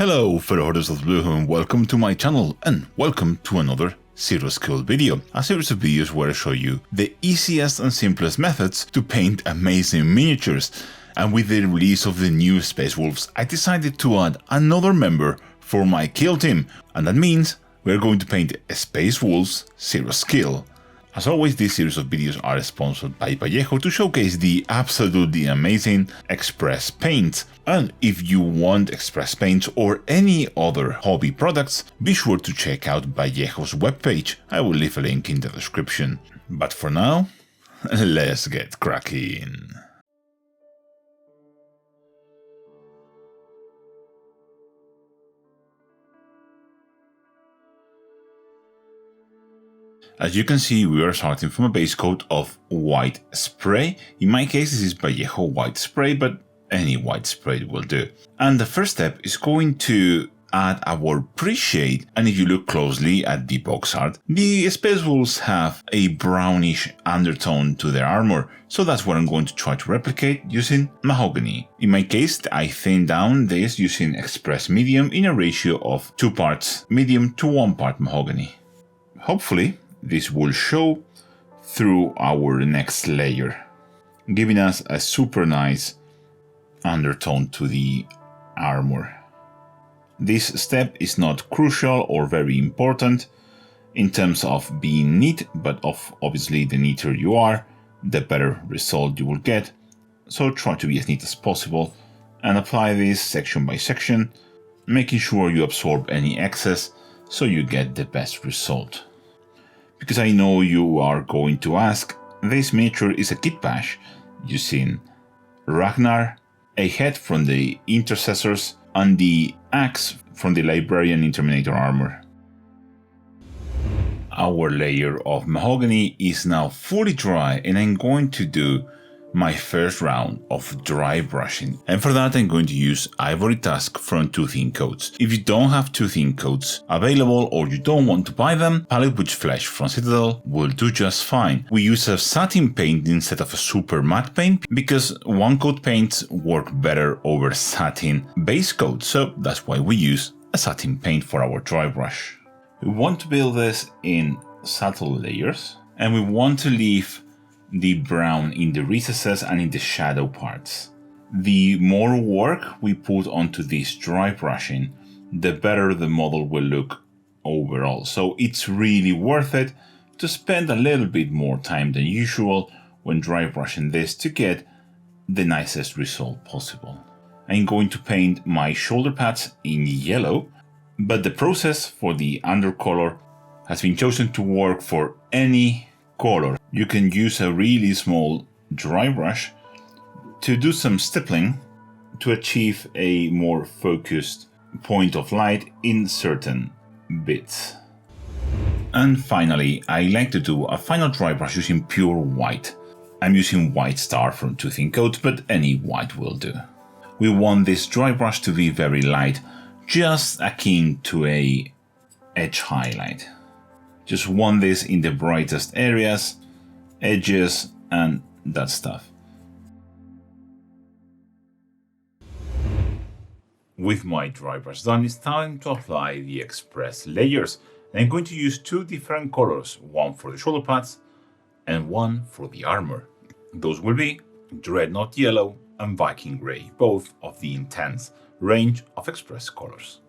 Hello fellow hoarders of blue and welcome to my channel and welcome to another Zero Skill video, a series of videos where I show you the easiest and simplest methods to paint amazing miniatures. And with the release of the new Space Wolves, I decided to add another member for my kill team, and that means we're going to paint Space Wolves Zero Skill. As always, this series of videos are sponsored by Vallejo to showcase the absolutely amazing Express paints. And if you want Express paints or any other hobby products, be sure to check out Vallejo's webpage. I will leave a link in the description. But for now, let's get cracking. As you can see, we are starting from a base coat of white spray. In my case, this is Vallejo white spray, but any white spray will do. And the first step is going to add our pre-shade. And if you look closely at the box art, the Space Wolves have a brownish undertone to their armor. So that's what I'm going to try to replicate using mahogany. In my case, I thinned down this using Express Medium in a ratio of 2 parts medium to 1 part mahogany. Hopefully, this will show through our next layer, giving us a super nice undertone to the armor. This step is not crucial or very important in terms of being neat, but obviously the neater you are, the better result you will get. So try to be as neat as possible and apply this section by section, making sure you absorb any excess so you get the best result. Because I know you are going to ask, this miniature is a kit bash using Ragnar, a head from the Intercessors, and the axe from the Librarian in Terminator armor. Our layer of mahogany is now fully dry and I'm going to do my first round of dry brushing, and for that I'm going to use Ivory Tusk from Two Thin Coats. If you don't have Two Thin Coats available or you don't want to buy them, Palette Witch Flesh from Citadel will do just fine. We use a satin paint instead of a super matte paint because one coat paints work better over satin base coat, so that's why we use a satin paint for our dry brush. We want to build this in subtle layers and we want to leave the brown in the recesses and in the shadow parts. The more work we put onto this dry brushing, the better the model will look overall. So it's really worth it to spend a little bit more time than usual when dry brushing this to get the nicest result possible. I'm going to paint my shoulder pads in yellow, but the process for the undercolor has been chosen to work for any color. You can use a really small dry brush to do some stippling to achieve a more focused point of light in certain bits. And finally, I like to do a final dry brush using pure white. I'm using White Star from Two Thin Coats, but any white will do. We want this dry brush to be very light, just akin to a edge highlight. Just want this in the brightest areas, edges, and that stuff. With my dry brush done, it's time to apply the Express layers. I'm going to use 2 different colors, one for the shoulder pads and one for the armor. Those will be Dreadnought Yellow and Viking Grey, both of the intense range of Express colors.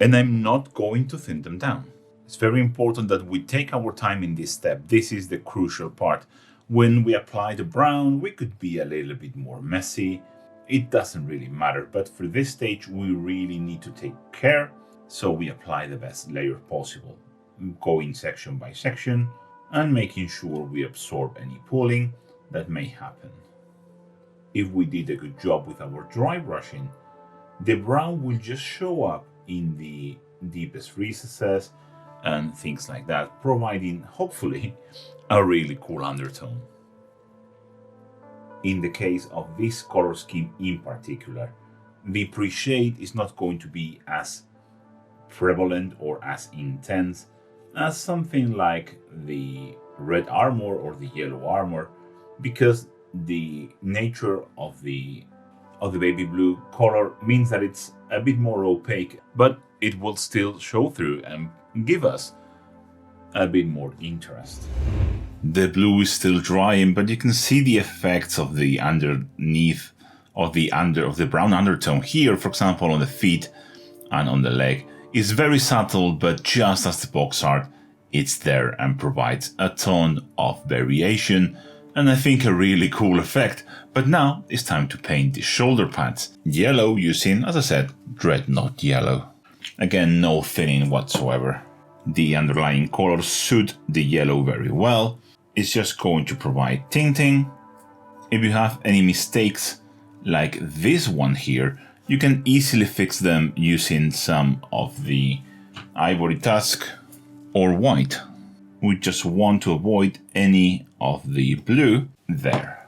And I'm not going to thin them down. It's very important that we take our time in this step. This is the crucial part. When we apply the brown, we could be a little bit more messy. It doesn't really matter, but for this stage, we really need to take care so we apply the best layer possible, going section by section and making sure we absorb any pooling that may happen. If we did a good job with our dry brushing, the brown will just show up in the deepest recesses and things like that, providing, hopefully, a really cool undertone. In the case of this color scheme in particular, the pre-shade is not going to be as prevalent or as intense as something like the red armor or the yellow armor, because the nature of the of the baby blue color means that it's a bit more opaque, but it will still show through and give us a bit more interest. The blue is still drying, but you can see the effects of the underneath of the brown undertone here, for example, on the feet and on the leg. It's very subtle, but just as the box art, it's there and provides a ton of variation, and I think a really cool effect. But now it's time to paint the shoulder pads. Yellow using, as I said, Dreadnought yellow. Again, no thinning whatsoever. The underlying colors suit the yellow very well. It's just going to provide tinting. If you have any mistakes, like this one here, you can easily fix them using some of the ivory tusk or white. We just want to avoid any of the blue there.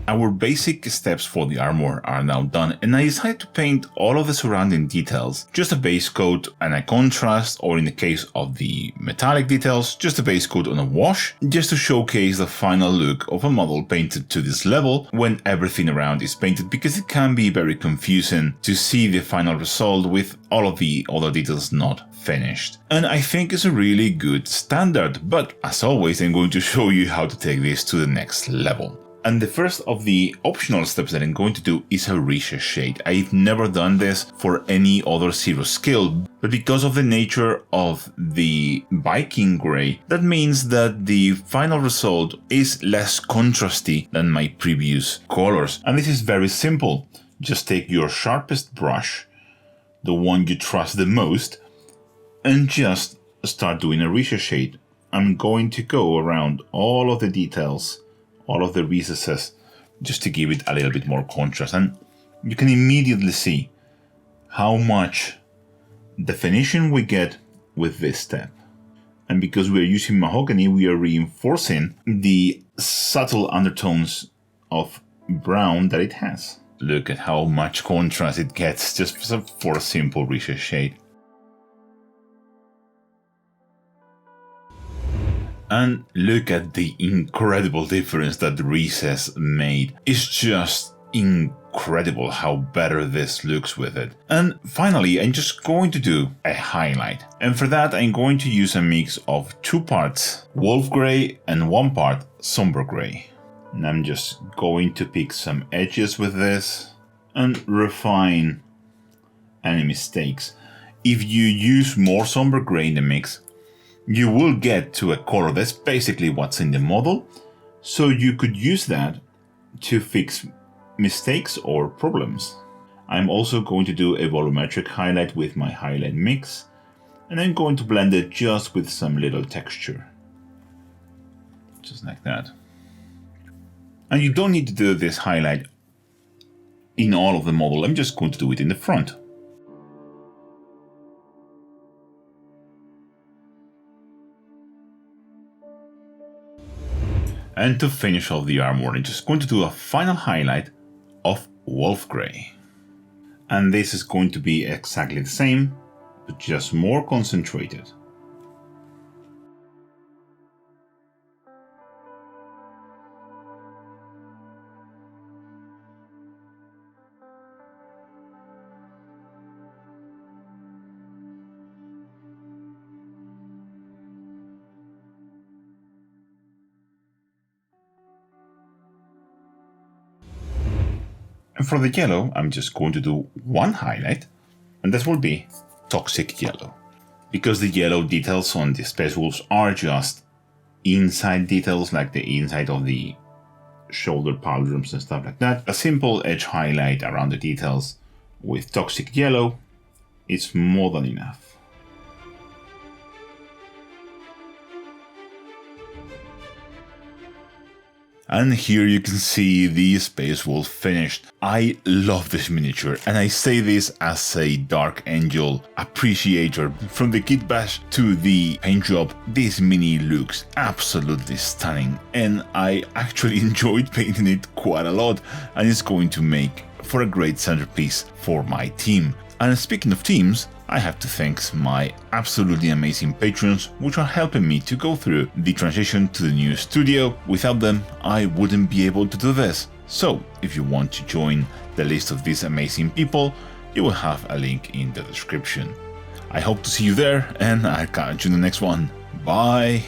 Our basic steps for the armor are now done, and I decided to paint all of the surrounding details, just a base coat and a contrast, or in the case of the metallic details, just a base coat on a wash, just to showcase the final look of a model painted to this level when everything around is painted, because it can be very confusing to see the final result with all of the other details not finished. And I think it's a really good standard, but as always, I'm going to show you how to take this to the next level. And the first of the optional steps that I'm going to do is a recess shade. I've never done this for any other zero skill, but because of the nature of the Viking Grey, that means that the final result is less contrasty than my previous colors. And this is very simple. Just take your sharpest brush, the one you trust the most, and just start doing a recess shade. I'm going to go around all of the details, all of the recesses, just to give it a little bit more contrast. And you can immediately see how much definition we get with this step. And because we are using mahogany, we are reinforcing the subtle undertones of brown that it has. Look at how much contrast it gets just for a simple recess shade. And look at the incredible difference that the recess made. It's just incredible how better this looks with it. And finally, I'm just going to do a highlight. And for that, I'm going to use a mix of 2 parts wolf grey and 1 part somber grey. And I'm just going to pick some edges with this and refine any mistakes. If you use more somber grey in the mix, you will get to a color that's basically what's in the model, so you could use that to fix mistakes or problems. I'm also going to do a volumetric highlight with my highlight mix, and I'm going to blend it just with some little texture. Just like that. And you don't need to do this highlight in all of the model, I'm just going to do it in the front. And to finish off the armor, I'm just going to do a final highlight of wolf grey. And this is going to be exactly the same, but just more concentrated. And for the yellow, I'm just going to do 1 highlight, and this will be toxic yellow. Because the yellow details on the Space Wolves are just inside details, like the inside of the shoulder pauldrons and stuff like that, a simple edge highlight around the details with toxic yellow is more than enough. And here you can see the Space Wolf finished. I love this miniature, and I say this as a Dark Angel appreciator. From the kit bash to the paint job, this mini looks absolutely stunning, and I actually enjoyed painting it quite a lot, and it's going to make for a great centerpiece for my team. And speaking of teams, I have to thank my absolutely amazing patrons, which are helping me to go through the transition to the new studio. Without them, I wouldn't be able to do this. So, if you want to join the list of these amazing people, you will have a link in the description. I hope to see you there, and I'll catch you in the next one. Bye!